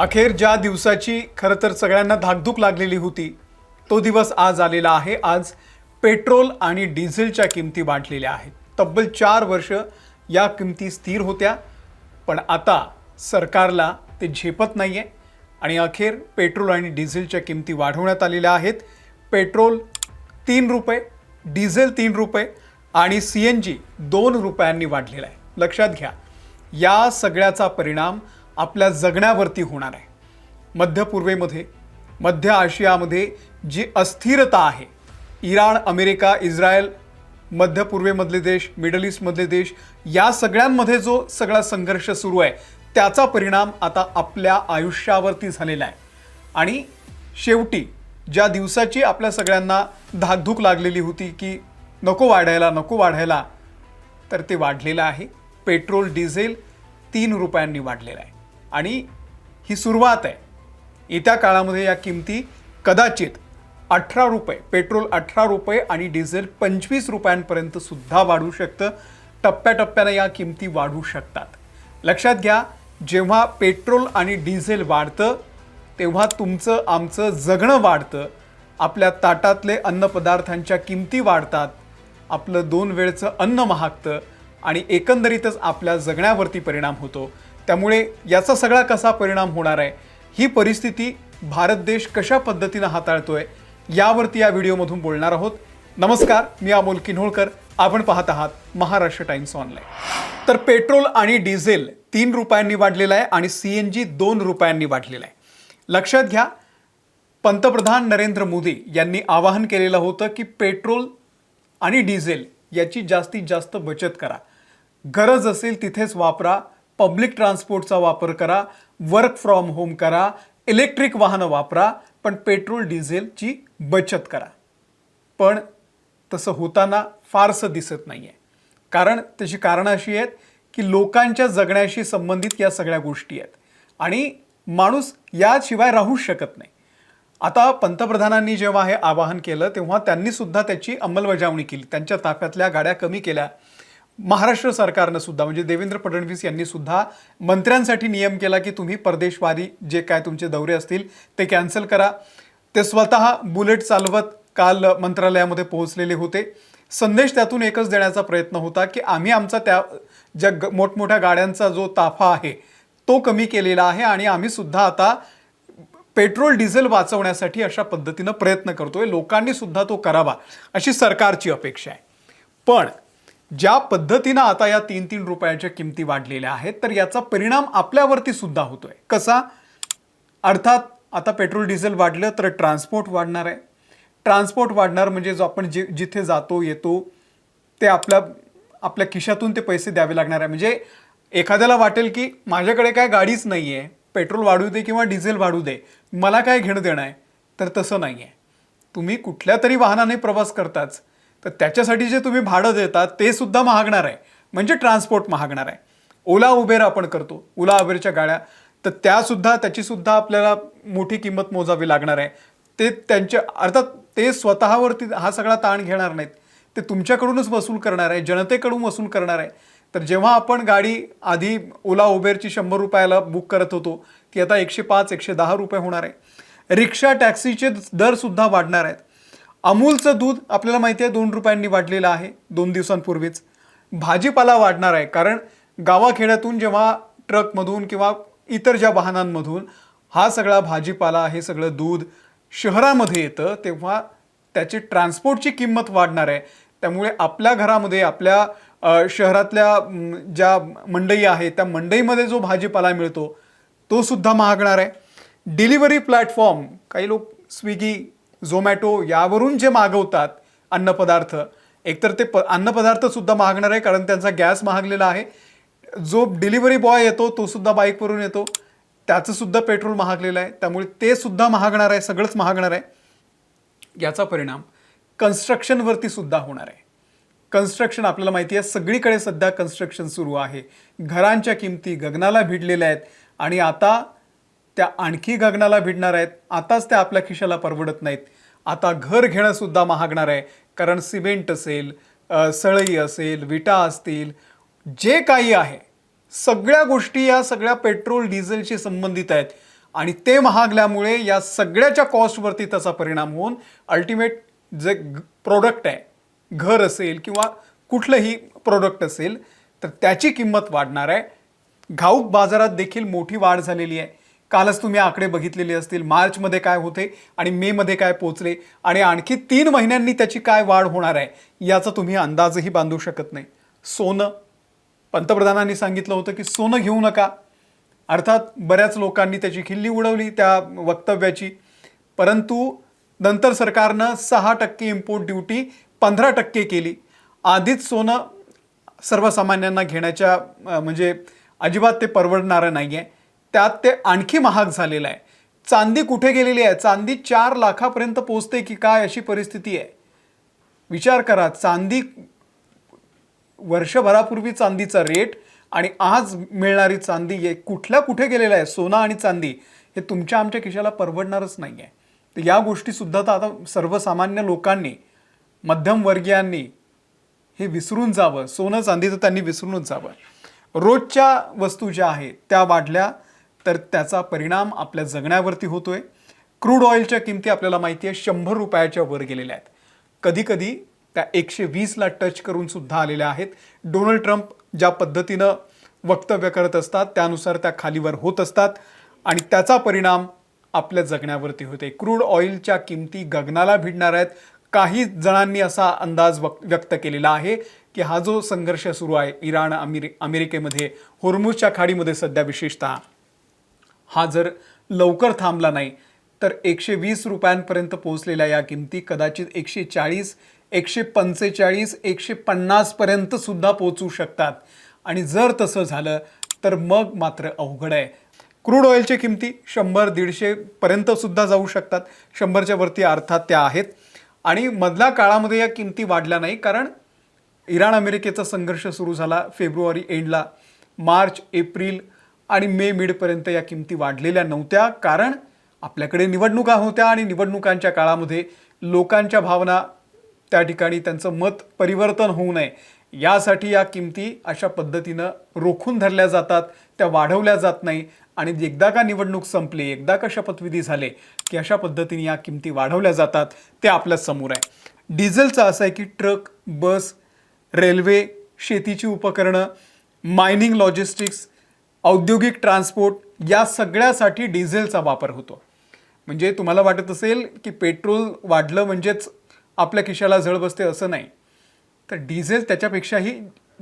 अखेर ज्या दिवसाची खरं तर सगळ्यांना धाकधूक लागलेली होती तो दिवस आज आलेला आहे। आज पेट्रोल आणि डिझेलच्या किमती वाढलेल्या आहेत। तब्बल 4 वर्ष या किमती स्थिर होत्या, पण आता सरकारला ते झेपत नाहीये आणि अखेर पेट्रोल आणि डिझेलच्या किमती वाढवण्यात आलेल्या आहेत। पेट्रोल 3 रुपये, डिझेल 3 रुपये आणि CNG 2 रुपयांनी वाढलेला आहे। लक्षात घ्या, या सगळ्याचा परिणाम आपल्या जगण्यावरती होणार आहे। मध्य पूर्वेमध्ये, मध्य आशियामध्ये जी अस्थिरता आहे, इराण, अमेरिका, इस्रायल, मध्य पूर्वेमधले देश, मिडल ईस्टमधले देश, या सगळ्यांमध्ये जो सगळा संघर्ष सुरू आहे त्याचा परिणाम आता आपल्या आयुष्यावरती झालेला आहे। आणि शेवटी ज्या दिवसाची आपल्या सगळ्यांना धाकधूक लागलेली होती की नको वाढायला, तर ते वाढलेलं आहे। पेट्रोल डिझेल 3 रुपयांनी वाढलेलं आहे आणि ही सुरुवात आहे। येत्या काळामध्ये या किमती कदाचित 18 रुपये, पेट्रोल 18 रुपये आणि डिझेल 25 रुपयांपर्यंत सुद्धा वाढू शकतं। टप्प्याटप्प्याने या किमती वाढू शकतात। लक्षात घ्या, जेव्हा पेट्रोल आणि डिझेल वाढतं तेव्हा तुमचं आमचं जगणं वाढतं, आपल्या ताटातले अन्नपदार्थांच्या किमती वाढतात, आपलं 2 वेळचं अन्न महागतं आणि एकंदरीतच आपल्या जगण्यावरती परिणाम होतो। त्यामुळे याचा सगळा कसा परिणाम होणार आहे, ही परिस्थिती भारत देश कशा पद्धतीने हाताळतोय, यावरती या व्हिडिओमधून बोलणार आहोत। नमस्कार, मी अमोल किन्होळकर, आपण पाहत आहात महाराष्ट्र टाइम्स ऑनलाईन। तर पेट्रोल आणि डिझेल 3 रुपयांनी वाढलेला आहे आणि CNG 2 रुपयांनी वाढलेला आहे। लक्षात घ्या, पंतप्रधान नरेंद्र मोदी यांनी आवाहन केलेलं होतं की पेट्रोल आणि डिझेल याची जास्तीत जास्त बचत करा, गरज असेल तिथेच वापरा, पब्लिक ट्रान्सपोर्टचा वापर करा, वर्क फ्रॉम होम करा, इलेक्ट्रिक वाहनं वापरा, पण पेट्रोल डिझेलची बचत करा। पण तसं होताना फारसं दिसत नाहीये, कारण त्याची कारणं अशी आहेत की लोकांच्या जगण्याशी संबंधित या सगळ्या गोष्टी आहेत आणि माणूस याशिवाय राहू शकत नाही। आता पंतप्रधानांनी जेव्हा हे आवाहन केलं तेव्हा त्यांनी सुद्धा त्याची अंमलबजावणी केली, त्यांच्या ताफ्यातल्या गाड्या कमी केल्या। महाराष्ट्र सरकारनं सुद्धा, म्हणजे देवेंद्र फडणवीस यांनी सुद्धा मंत्र्यांसाठी नियम केला की तुम्ही परदेशवारी जे काय तुमचे दौरे असतील ते कॅन्सल करा। ते स्वतः बुलेट चालवत काल मंत्रालयामध्ये पोहोचलेले होते। संदेश त्यातून एकच देण्याचा प्रयत्न होता की आम्ही आमचा त्या ज्या मोठमोठ्या गाड्यांचा जो ताफा आहे तो कमी केलेला आहे आणि आम्ही सुद्धा आता पेट्रोल डिझेल वाचवण्यासाठी अशा पद्धतीनं प्रयत्न करतोय, लोकांनी सुद्धा तो करावा अशी सरकारची अपेक्षा आहे। पण ज्या पद्धतीनं आता या 3-3 रुपयाच्या किमती वाढलेल्या आहेत तर याचा परिणाम आपल्यावरती सुद्धा होतोय। कसा? अर्थात आता पेट्रोल डिझेल वाढलं तर ट्रान्सपोर्ट वाढणार आहे। ट्रान्सपोर्ट वाढणार म्हणजे जो आपण जिथे जातो येतो ते आपल्या खिशातून ते पैसे द्यावे लागणार आहे। म्हणजे एखाद्याला वाटेल की माझ्याकडे काय गाडीच नाही आहे, पेट्रोल वाढू दे किंवा डिझेल वाढू दे, मला काय घेणं देणं आहे, तर तसं नाही आहे। तुम्ही कुठल्या तरी वाहनाने प्रवास करताच तर त्याच्यासाठी जे तुम्ही भाडं देतात ते सुद्धा महागणार आहे, म्हणजे ट्रान्सपोर्ट महागणार आहे। ओला उबेर आपण करतो, ओला उबेरच्या गाड्या, तर त्याची सुद्धा आपल्याला मोठी किंमत मोजावी लागणार आहे। ते त्यांच्या अर्थात ते स्वतःवरती हा सगळा ताण घेणार नाहीत, ते तुमच्याकडूनच वसूल करणार आहे, जनतेकडून वसूल करणार आहे। तर जेव्हा आपण गाडी आधी ओला उबेरची 100 रुपयाला बुक करत होतो ती आता 105-110 रुपये होणार आहे। रिक्षा टॅक्सीचे दर सुद्धा वाढणार आहेत। अमूलचं दूध आपल्याला माहिती आहे 2 रुपयांनी वाढलेलं आहे 2 दिवसांपूर्वीच। भाजीपाला वाढणार आहे, कारण गावाखेड्यातून जेव्हा ट्रकमधून किंवा इतर ज्या वाहनांमधून हा सगळा भाजीपाला, हे सगळं दूध शहरामध्ये येतं तेव्हा त्याची ट्रान्सपोर्टची किंमत वाढणार आहे। त्यामुळे आपल्या घरामध्ये, आपल्या शहरातल्या ज्या मंडई आहे त्या मंडईमध्ये जो भाजीपाला मिळतो तो सुद्धा महागणार आहे। डिलिव्हरी प्लॅटफॉर्म, काही लोक स्विगी, झोमॅटो यावरून जे मागवतात अन्नपदार्थ, एकतर ते अन्नपदार्थ सुद्धा महागणार आहे कारण त्यांचा गॅस महागलेला आहे। जो डिलिव्हरी बॉय येतो तो सुद्धा बाईकवरून येतो, त्याचं सुद्धा पेट्रोल महागलेलं आहे, त्यामुळे ते सुद्धा महागणार आहे, सगळंच महागणार आहे। याचा परिणाम कन्स्ट्रक्शनवरती सुद्धा होणार आहे। कन्स्ट्रक्शन आपल्याला माहिती आहे सगळीकडे सध्या कन्स्ट्रक्शन सुरू आहे, घरांच्या किमती गगनाला भिडलेल्या आहेत आणि आता त्या आणखी गगनाला भिडणार आहेत। आताच त्या आपल्या खिशाला परवडत नाहीत, आता घर घेणं सुद्धा महागणार आहे, कारण सिमेंट असेल, सळई असेल, विटा असतील, जे काही आहे सगळ्या गोष्टी या सगळ्या पेट्रोल डिझेलशी संबंधित आहेत। आणि ते महागल्यामुळे या सगळ्याच्या कॉस्टवरती त्याचा परिणाम होऊन अल्टिमेट जे प्रोडक्ट आहे, घर असेल किंवा कुठलंही प्रोडक्ट असेल, तर त्याची किंमत वाढणार आहे. घाऊक बाजारात देखील मोठी वाढ झालेली आहे. कालच तुम्ही आकडे बघितलेले असतील, मार्चमध्ये काय होते आणि मेमध्ये काय पोचले आणि आणखी 3 महिन्यांनी त्याची काय वाढ होणार आहे याचा तुम्ही अंदाजही बांधू शकत नाही. सोनं, पंतप्रधानांनी सांगितलं होतं की सोनं घेऊ नका. अर्थात बऱ्याच लोकांनी त्याची खिल्ली उडवली त्या वक्तव्याची, परंतु नंतर सरकारनं 6% इम्पोर्ट ड्युटी 15% केली. आधीच सोनं सर्वसामान्यांना घेण्याच्या म्हणजे अजिबात ते परवडणारं नाही आहे, त्यात ते आणखी महाग झालेलं आहे. चांदी कुठे गेलेली आहे? चांदी 4 लाखापर्यंत पोहोचते की काय अशी परिस्थिती आहे. विचार करा, चांदी वर्षभरापूर्वी चांदीचा रेट आणि आज मिळणारी चांदी कुठे गेलेला आहे. सोनं आणि चांदी हे तुमच्या आमच्या खिशाला परवडणारच नाही आहे. तर या गोष्टीसुद्धा तर आता सर्वसामान्य लोकांनी, मध्यमवर्गीयांनी हे विसरून जावं. सोनं चांदी तर त्यांनी विसरूनच जावं. रोजच्या वस्तू ज्या आहेत त्या वाढल्या तर त्याचा परिणाम आपल्या जगण्यावरती होतोय. क्रूड ऑइलच्या किमती आपल्याला माहिती आहे 100 रुपयाच्या वर गेलेल्या आहेत. कधीकधी त्या 120ला टच करून सुद्धा आलेल्या आहेत. डोनाल्ड ट्रम्प ज्या पद्धतीनं वक्तव्य करत असतात त्यानुसार त्या खालीवर होत असतात आणि त्याचा परिणाम आपल्या जगण्यावरती होते. क्रूड ऑइलच्या किमती गगनाला भिडणार आहेत. काही जणांनी असा अंदाज व्यक्त केलेला आहे की हा जो संघर्ष सुरू आहे इराण अमेरिकेमध्ये, होर्मुझच्या खाडीमध्ये सध्या विशेषतः, हा जर लवकर थांबला नाही तर 120 रुपयांपर्यंत पोहोचलेल्या या किमती कदाचित 140, 145, 150 पर्यंत सुद्धा पोहोचू शकतात. आणि जर तसं झालं तर मग मात्र अवघड आहे. क्रूड ऑइलच्या किमती 100-150 पर्यंत सुद्धा जाऊ शकतात. 100च्या वरती अर्थात त्या आहेत. आणि मधल्या काळामध्ये या किमती वाढल्या नाही, कारण इराण अमेरिकेचा संघर्ष सुरू झाला फेब्रुवारी एंडला. मार्च, एप्रिल आणि मे मिडपर्यंत या किमती वाढलेल्या नव्हत्या, कारण आपल्याकडे निवडणुका होत्या आणि निवडणुकांच्या काळामध्ये लोकांच्या भावना, त्या ठिकाणी त्यांचं मत परिवर्तन होऊ नये यासाठी या किमती अशा पद्धतीनं रोखून धरल्या जातात, त्या वाढवल्या जात नाही. आणि एकदा का निवडणूक संपली, एकदा का शपथविधी झाले की अशा पद्धतीने या किमती वाढवल्या जातात. ते आपल्या समोर आहे. डिझेलचं असं आहे की ट्रक, बस, रेल्वे, शेतीची उपकरणं, मायनिंग, लॉजिस्टिक्स, औद्योगिक ट्रान्सपोर्ट या सगळ्यासाठी डिझेलचा वापर होतो. म्हणजे तुम्हाला वाटत असेल की पेट्रोल वाढलं म्हणजेच आपल्या खिशाला झळ बसते, असं नाही. तर डिझेल त्याच्यापेक्षाही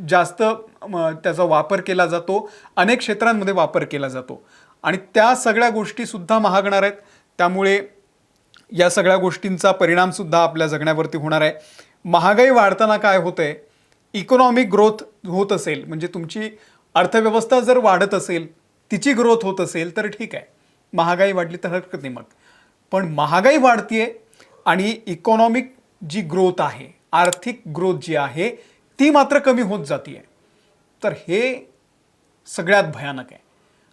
जास्त त्याचा वापर केला जातो, अनेक क्षेत्रांमध्ये वापर केला जातो आणि त्या सगळ्या गोष्टीसुद्धा महागणार आहेत. त्यामुळे या सगळ्या गोष्टींचा परिणामसुद्धा आपल्या जगण्यावरती होणार आहे. महागाई वाढताना काय होतंय, इकॉनॉमिक ग्रोथ होत असेल, म्हणजे तुमची अर्थव्यवस्था जर वाढत असेल, तिची ग्रोथ होत असेल तर ठीक आहे, महागाई वाढली तर हरकत नाही मग. पण महागाई वाढतीये आणि इकॉनॉमिक जी ग्रोथ आहे, आर्थिक ग्रोथ जी आहे ती मात्र कमी होत जाते, तर हे सगळ्यात भयानक आहे.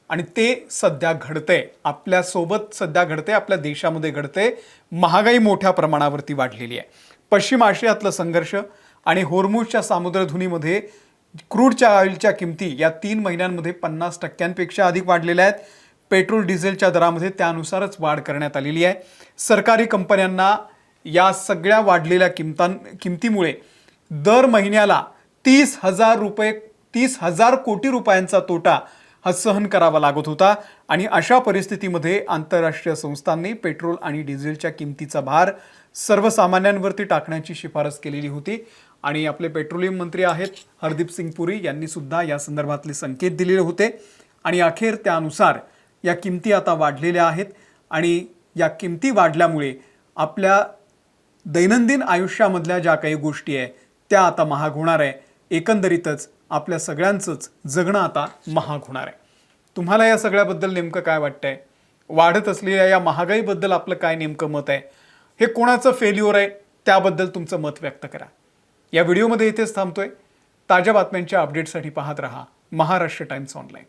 आणि ते सध्या घडतंय, आपल्यासोबत सध्या घडतंय, आपल्या देशामध्ये घडतंय. महागाई मोठ्या प्रमाणावरती वाढलेली आहे. पश्चिम आशियातलं संघर्ष आणि होर्मुझच्या सामुद्रधुनीमध्ये क्रूडच्या ऑइलच्या किमती या 3 महिन्यांमध्ये 50%पेक्षा अधिक वाढलेल्या आहेत. पेट्रोल डिझेलच्या दरामध्ये त्यानुसारच वाढ करण्यात आलेली आहे. सरकारी कंपन्यांना या सगळ्या वाढलेल्या किमतीमुळे दर महिन्याला 30,000 कोटी रुपयांचा तोटा हा सहन करावा लागत होता. आणि अशा परिस्थितीमध्ये आंतरराष्ट्रीय संस्थांनी पेट्रोल आणि डिझेलच्या किमतीचा भार सर्वसामान्यांवरती टाकण्याची शिफारस केलेली होती. आणि आपले पेट्रोलियम मंत्री आहेत हरदीप सिंग पुरी यांनी सुद्धा या संदर्भातले संकेत दिलेले होते. आणि अखेर त्यानुसार या किमती आता वाढलेल्या आहेत आणि या किमती वाढल्यामुळे आपल्या दैनंदिन आयुष्यामधल्या ज्या काही गोष्टी आहे त्या आता महाग होणार आहे. एकंदरीतच आपल्या सगळ्यांचंच जगणं आता महाग होणार आहे. तुम्हाला या सगळ्याबद्दल नेमकं काय वाटतंय? वाढत असलेल्या या महागाईबद्दल आपलं काय नेमकं मत आहे? हे कोणाचं फेल्युअर आहे त्याबद्दल तुमचं मत व्यक्त करा. या व्हिडिओमध्ये इथेच थांबतोय. ताज्या बातम्यांच्या अपडेटसाठी पाहत रहा महाराष्ट्र टाइम्स ऑनलाईन.